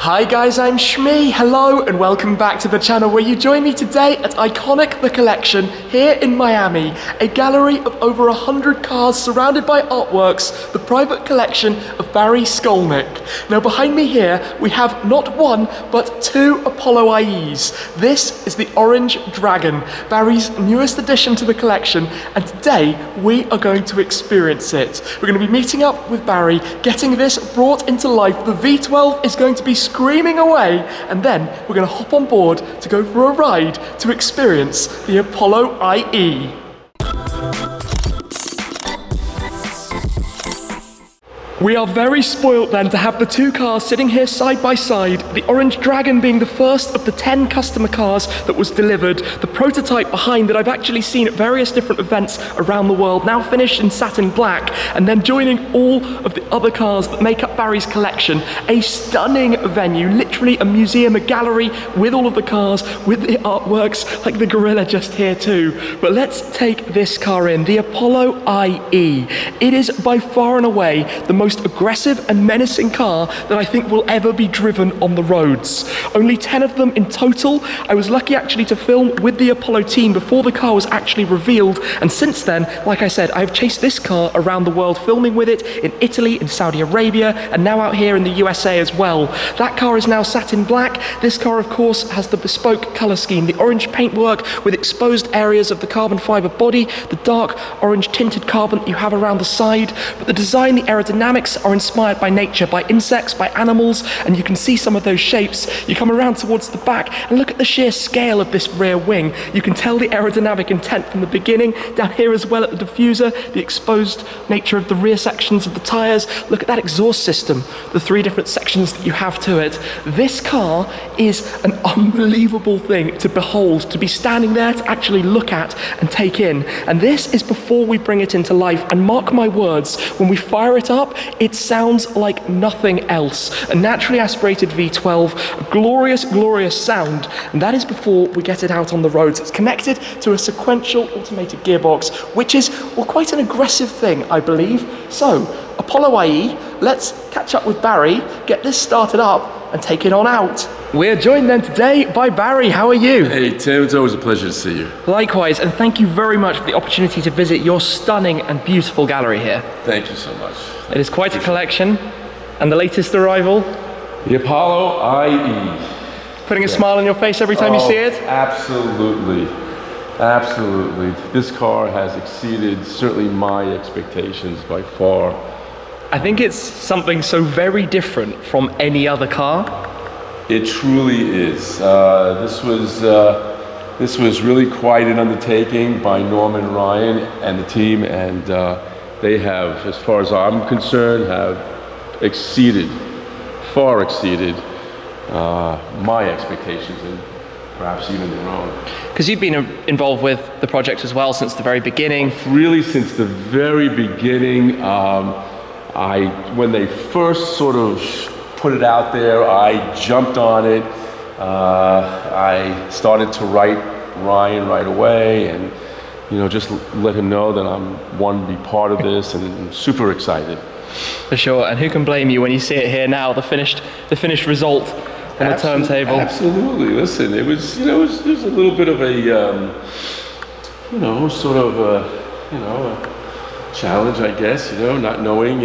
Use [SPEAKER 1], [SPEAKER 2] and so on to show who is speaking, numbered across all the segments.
[SPEAKER 1] Hi guys, I'm Shmi. Hello and welcome back to the channel where you join me today at IKONICK The Collection here in Miami, a gallery of over 100 cars surrounded by artworks, the private collection of Barry Skolnick. Now behind me here we have not one but two Apollo IEs. This is the Orange Dragon, Barry's newest addition to the collection, and today we are going to experience it. We're going to be meeting up with Barry, getting this brought into life. The V12 is going to be screaming away, and then we're going to hop on board to go for a ride to experience the Apollo IE. We are very spoilt then to have the two cars sitting here side by side, the Orange Dragon being the first of the 10 customer cars that was delivered, the prototype behind that I've actually seen at various different events around the world, now finished in satin black, and then joining all of the other cars that make up Barry's collection, a stunning venue, literally a museum, a gallery with all of the cars, with the artworks, like the gorilla just here too. But let's take this car in, the Apollo IE. It is by far and away the most aggressive and menacing car that I think will ever be driven on the roads. Only 10 of them in total. I was lucky actually to film with the Apollo team before the car was actually revealed, and since then, like I said, I've chased this car around the world, filming with it in Italy, in Saudi Arabia, and now out here in the USA as well. That car is now satin black. This car, of course, has the bespoke color scheme, the orange paintwork with exposed areas of the carbon fiber body, the dark orange tinted carbon that you have around the side, but the design, the aerodynamics are inspired by nature, by insects, by animals, and you can see some of those shapes. You come around towards the back and look at the sheer scale of this rear wing. You can tell the aerodynamic intent from the beginning, down here as well at the diffuser, the exposed nature of the rear sections of the tires. Look at that exhaust system, the three different sections that you have to it. This car is an unbelievable thing to behold, to be standing there, to actually look at and take in. And this is before we bring it into life, and mark my words, when we fire it up, it sounds like nothing else. A naturally aspirated V12, a glorious, glorious sound, and that is before we get it out on the roads. It's connected to a sequential automated gearbox, which is, well, quite an aggressive thing, I believe. So, Apollo IE, let's catch up with Barry, get this started up, and take it on out. We're joined then today by Barry. How are you?
[SPEAKER 2] Hey Tim, it's always a pleasure to see you.
[SPEAKER 1] Likewise, and thank you very much for the opportunity to visit your stunning and beautiful gallery here.
[SPEAKER 2] Thank you so much.
[SPEAKER 1] It is quite a collection, and the latest arrival?
[SPEAKER 2] The Apollo IE.
[SPEAKER 1] Putting a smile on your face every time you see it?
[SPEAKER 2] Absolutely, absolutely. This car has exceeded certainly my expectations by far.
[SPEAKER 1] I think it's something so very different from any other car.
[SPEAKER 2] It truly is. This was really quite an undertaking by Norman Ryan and the team, and they have, as far as I'm concerned, have exceeded, far exceeded my expectations and perhaps even their own.
[SPEAKER 1] Because you've been involved with the project as well since the very beginning.
[SPEAKER 2] Really, since the very beginning. When they first sort of put it out there, I jumped on it. I started to write Ryan right away, and just let him know that I'm one to be part of this, and I'm super excited.
[SPEAKER 1] For sure, and who can blame you when you see it here now, the finished result on the turntable.
[SPEAKER 2] Absolutely. Listen, it was it was a little bit of a sort of a challenge, I guess, not knowing,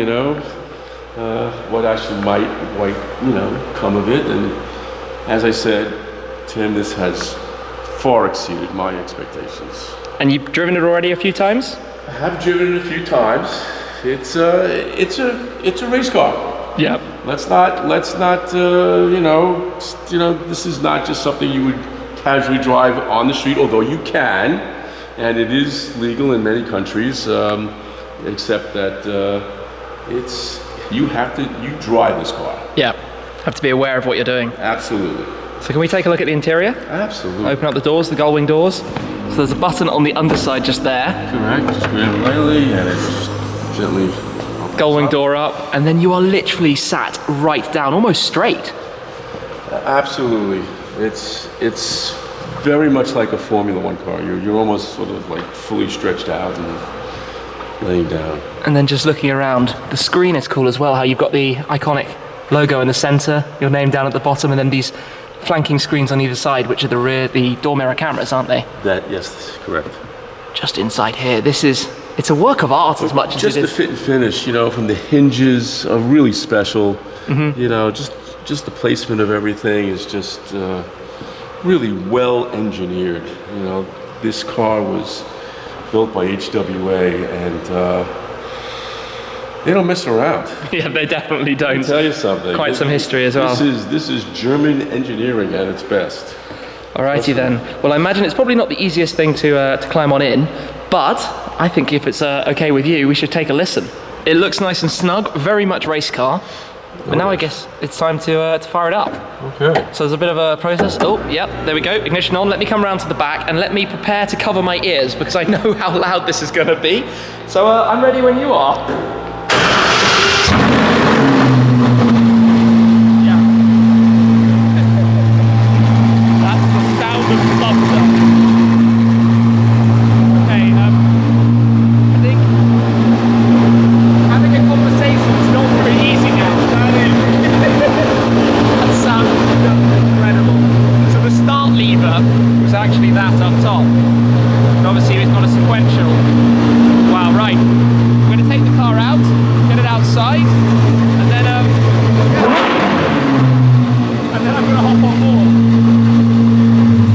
[SPEAKER 2] what actually might come of it. And as I said, Tim, this has far exceeded my expectations.
[SPEAKER 1] And you've driven it already a few times?
[SPEAKER 2] I have driven it a few times. It's a race car.
[SPEAKER 1] Yeah.
[SPEAKER 2] Let's not this is not just something you would casually drive on the street, although you can, and it is legal in many countries. Except that you drive this car.
[SPEAKER 1] Yeah, have to be aware of what you're doing.
[SPEAKER 2] Absolutely.
[SPEAKER 1] So can we take a look at the interior?
[SPEAKER 2] Absolutely.
[SPEAKER 1] Open up the doors, the gull wing doors. So there's a button on the underside just there.
[SPEAKER 2] Correct, just grab it lightly and it's just gently.
[SPEAKER 1] Gull wing door up, and then you are literally sat right down, almost straight.
[SPEAKER 2] Absolutely. It's very much like a Formula One car. You're almost sort of like fully stretched out and laying down.
[SPEAKER 1] And then just looking around, the screen is cool as well, how you've got the IKONICK logo in the center, your name down at the bottom, and then these flanking screens on either side, which are the door mirror cameras, aren't they?
[SPEAKER 2] Yes, correct.
[SPEAKER 1] Just inside here, it's a work of art as much as
[SPEAKER 2] just
[SPEAKER 1] it
[SPEAKER 2] the
[SPEAKER 1] is.
[SPEAKER 2] fit and finish, you know, from the hinges are really special. You know, just the placement of everything is just really well engineered. You know, this car was built by HWA, and they don't mess around.
[SPEAKER 1] Yeah, they definitely don't.
[SPEAKER 2] I'll tell you something.
[SPEAKER 1] Quite some history as well.
[SPEAKER 2] This is German engineering at its best.
[SPEAKER 1] Alrighty then. Well, I imagine it's probably not the easiest thing to climb on in, but I think if it's okay with you, we should take a listen. It looks nice and snug, very much race car. But now I guess it's time to fire it up.
[SPEAKER 2] Okay.
[SPEAKER 1] So there's a bit of a process. Oh, yep, there we go. Ignition on. Let me come around to the back and let me prepare to cover my ears because I know how loud this is going to be. So I'm ready when you are. Yeah. That's the sound of thunder. Okay, I think having a conversation is not very easy now. That sounds incredible. So the start lever was actually that up top. And obviously we've got a sequential. Wow, right. We're going to take the car out, get it outside, and then I'm going to hop on board.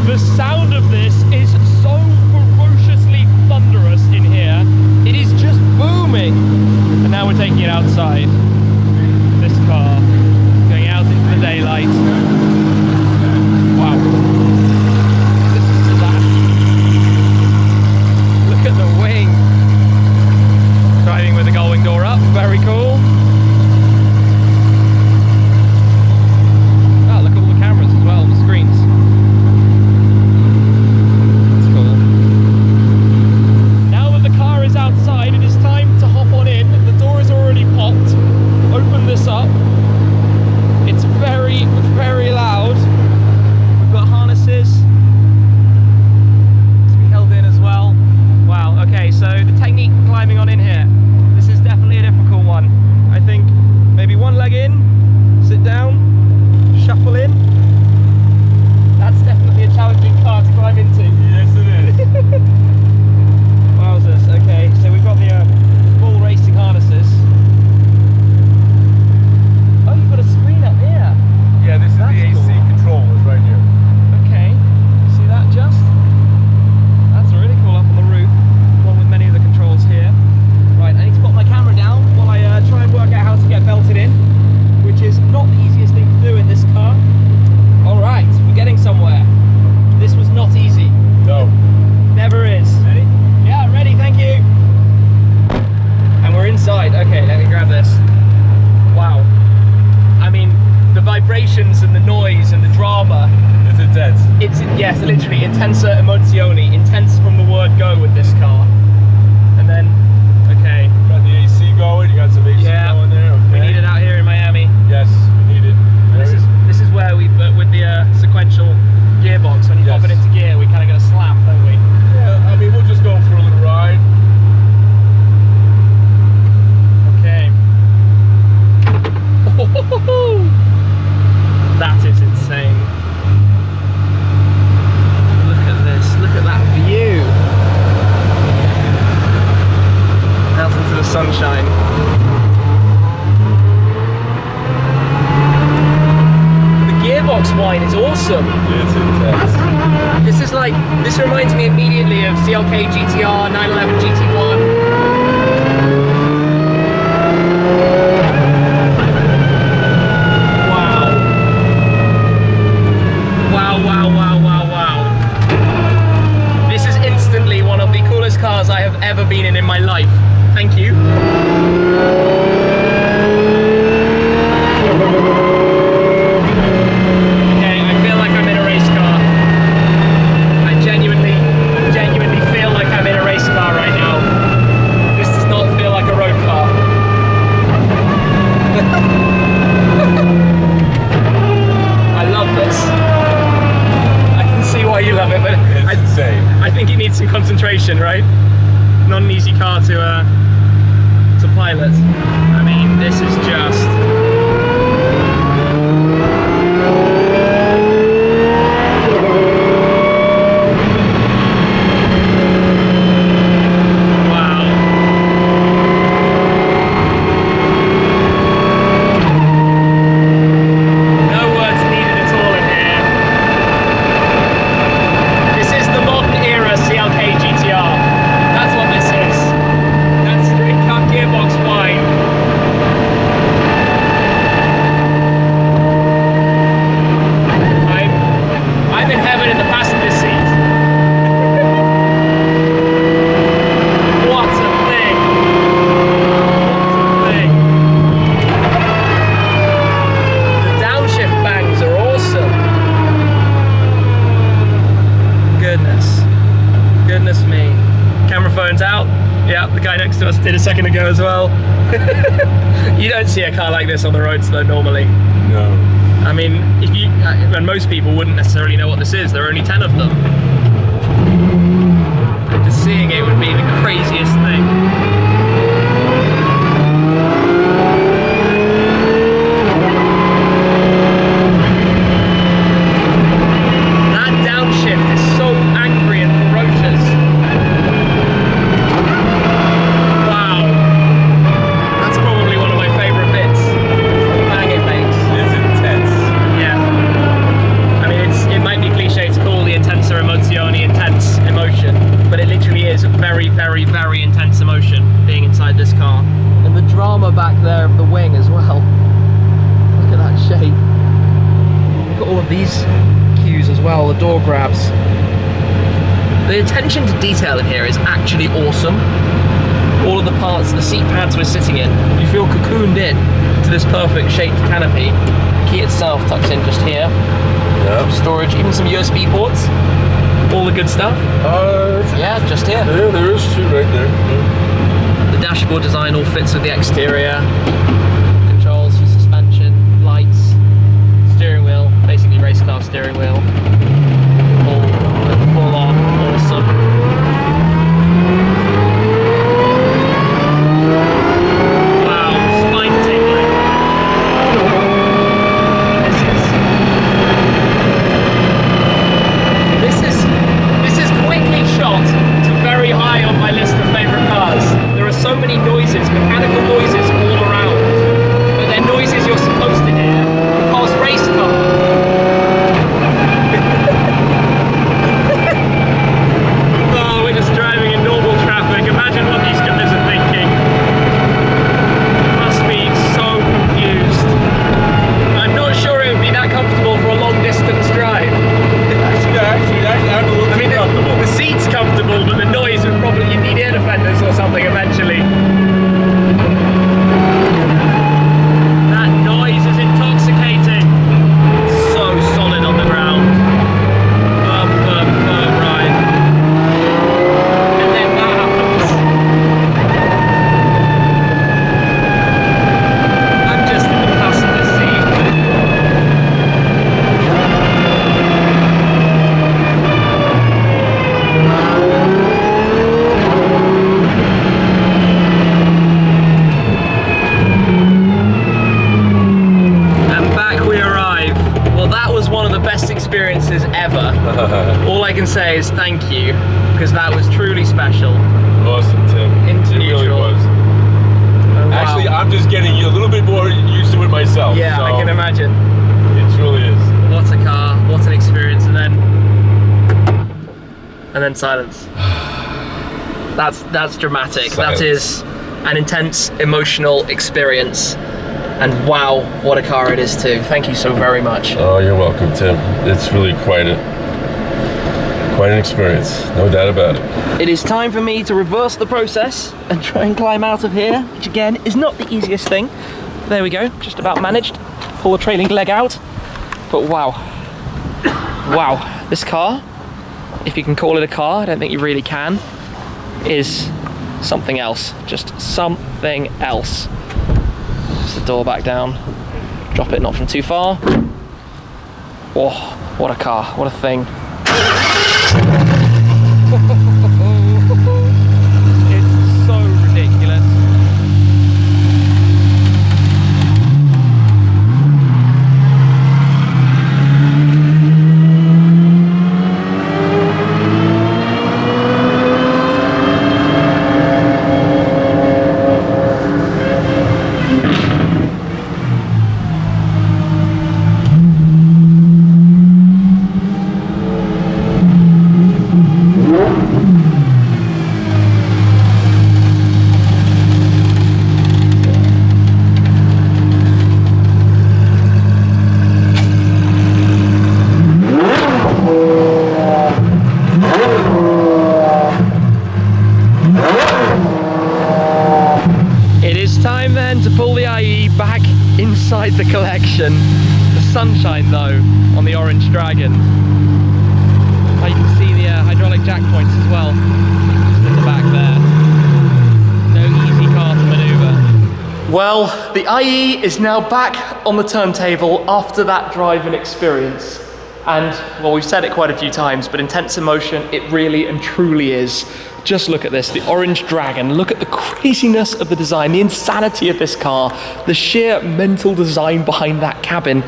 [SPEAKER 1] The sound of this is so ferociously thunderous in here. It is just booming. And now we're taking it outside. This car going out into the daylight. Wow. Listen to that. Look at the wing. Driving with the gullwing door up, very cool. Oh, look at all the cameras as well, the screens. That's cool. Now that the car is outside, it is time to hop on in. The door is already popped. Open this up. It's very, very loud. We've got harnesses to be held in as well. Wow, okay, so the technique for climbing on in here. This is definitely a difficult one. I think maybe one leg in, sit down, shuffle in. That's definitely a challenging car to climb into.
[SPEAKER 2] Yes, it is.
[SPEAKER 1] Wowzers, okay, so we've got the full racing harnesses. Oh, you've got a screen up here.
[SPEAKER 2] Yeah, this is
[SPEAKER 1] That's
[SPEAKER 2] the AC
[SPEAKER 1] cool.
[SPEAKER 2] controllers right here.
[SPEAKER 1] Okay, see that just? That's really cool up on the roof, along with many of the controls here. Right, I need to put my camera down while I try and work out how to get belted in, which is not the easiest thing to do in this car. Alright, we're getting somewhere. This was not easy.
[SPEAKER 2] No.
[SPEAKER 1] Never is.
[SPEAKER 2] Ready?
[SPEAKER 1] Yeah, ready, thank you. And we're inside. Okay, let me grab this. Wow. I mean, the vibrations and the noise and the drama.
[SPEAKER 2] It's intense.
[SPEAKER 1] It's, yes, literally, intensa emozioni. Intense from the word go with this car. And then, okay.
[SPEAKER 2] Got the AC going, you got some AC going there. Okay.
[SPEAKER 1] We need it out here in Miami.
[SPEAKER 2] Yes, we need it.
[SPEAKER 1] This is where we, with the sequential gearbox, when you pop it into gear, we kind of get a slap, don't we?
[SPEAKER 2] Yeah, I mean, we'll just go for a little ride.
[SPEAKER 1] Okay. That is insane. Look at this, look at that view. Out into the sunshine. The gearbox whine is awesome.
[SPEAKER 2] It's intense.
[SPEAKER 1] This reminds me immediately of CLK GTR, 911 GT1. Wow. This is instantly one of the coolest cars I have ever been in my life. Thank you. Okay, I feel like I'm in a race car. I genuinely feel like I'm in a race car right now. This does not feel like a road car. I love this. I can see why you love it, but
[SPEAKER 2] It's insane.
[SPEAKER 1] I think it needs some concentration, right? Not an easy car to pilot. I mean, this is just next to us did a second ago as well. You don't see a car like this on the roads though normally.
[SPEAKER 2] No.
[SPEAKER 1] I mean, and most people wouldn't necessarily know what this is. There are only 10 of them. Just seeing it would be the craziest thing. That downshift is so angry and ferocious. Wow. That's probably one of my favorite bits. Bang it makes.
[SPEAKER 2] It's intense.
[SPEAKER 1] Yeah. I mean, it might be cliche to call the intensa emozioni intense emotion, but it literally is very, very, very intense emotion being inside this car. And the drama back there of the wing as well. Look at that shape. Look at all of these cues as well, the door grabs. The attention to detail in here is actually awesome. All of the parts, the seat pads we're sitting in, you feel cocooned in to this perfect shaped canopy. The key itself tucks in just here.
[SPEAKER 2] Yeah.
[SPEAKER 1] Storage, even some USB ports. All the good stuff. Yeah, just here.
[SPEAKER 2] Yeah, there is two right there. Yeah.
[SPEAKER 1] The dashboard design all fits with the exterior. Controls for suspension, lights, steering wheel, basically race car steering wheel. All full on, awesome. Wow, spine tingling. This is quickly shot to very high on my list of favourite cars. There are so many noises, mechanical noises all around, but they're noises you're supposed to hear because race car. Oh, we're just driving in normal traffic. Imagine what these guys are thinking. Must be so confused. I'm not sure it would be that comfortable for a long distance drive.
[SPEAKER 2] Actually, I'm a little
[SPEAKER 1] I mean,
[SPEAKER 2] comfortable.
[SPEAKER 1] the seat's comfortable, but the noise would probably, you'd need ear defenders or something eventually. That noise is intoxicating. It's so solid on the ground. Firm, firm, firm ride. And then that happens. I'm just in the passenger seat. Experiences ever. All I can say is thank you, because that was truly special.
[SPEAKER 2] Awesome, Tim.
[SPEAKER 1] Into
[SPEAKER 2] it really
[SPEAKER 1] neutral.
[SPEAKER 2] was.
[SPEAKER 1] Oh, wow.
[SPEAKER 2] Actually, I'm just getting a little bit more used to it myself.
[SPEAKER 1] Yeah,
[SPEAKER 2] so
[SPEAKER 1] I can imagine.
[SPEAKER 2] It truly is.
[SPEAKER 1] What a car, what an experience, and then silence. That's dramatic.
[SPEAKER 2] Silence.
[SPEAKER 1] That is an intense emotional experience. And wow, what a car it is too. Thank you so very much.
[SPEAKER 2] Oh, you're welcome, Tim. It's really quite an experience, no doubt about it.
[SPEAKER 1] It is time for me to reverse the process and try and climb out of here, which again is not the easiest thing. There we go, just about managed. Pull the trailing leg out. But wow. Wow, this car, if you can call it a car, I don't think you really can, is something else. Just something else. The door back down, drop it not from too far. Oh, what a car, what a thing. It's so ridiculous. Inside the collection. The sunshine though on the orange Dragon. Oh, you can see the hydraulic jack points as well, just in the back there. No Well, the IE is now back on the turntable after that driving experience. And, well, we've said it quite a few times, but Intense Emotion, it really and truly is. Just look at this, the orange dragon. Look at the craziness of the design, the insanity of this car, the sheer mental design behind that cabin,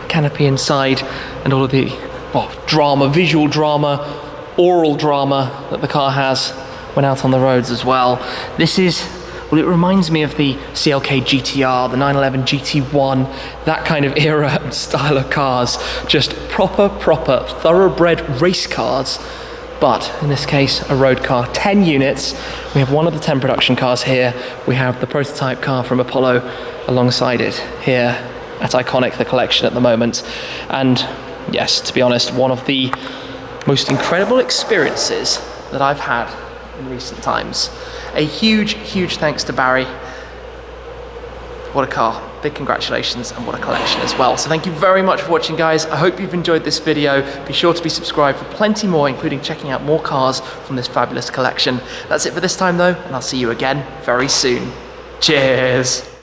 [SPEAKER 1] canopy inside, and all of the, well, drama, visual drama, oral drama that the car has when out on the roads as well. This is, well, it reminds me of the CLK GTR, the 911 GT1, that kind of era and style of cars. Just proper, thoroughbred race cars. But in this case, a road car, 10 units. We have one of the 10 production cars here. We have the prototype car from Apollo alongside it here at IKONICK The Collection at the moment. And yes, to be honest, one of the most incredible experiences that I've had in recent times. A huge thanks to Barry. What a car. Big congratulations, and what a collection as well. So thank you very much for watching, guys. I hope you've enjoyed this video. Be sure to be subscribed for plenty more, including checking out more cars from this fabulous collection. That's it for this time though, and I'll see you again very soon. Cheers.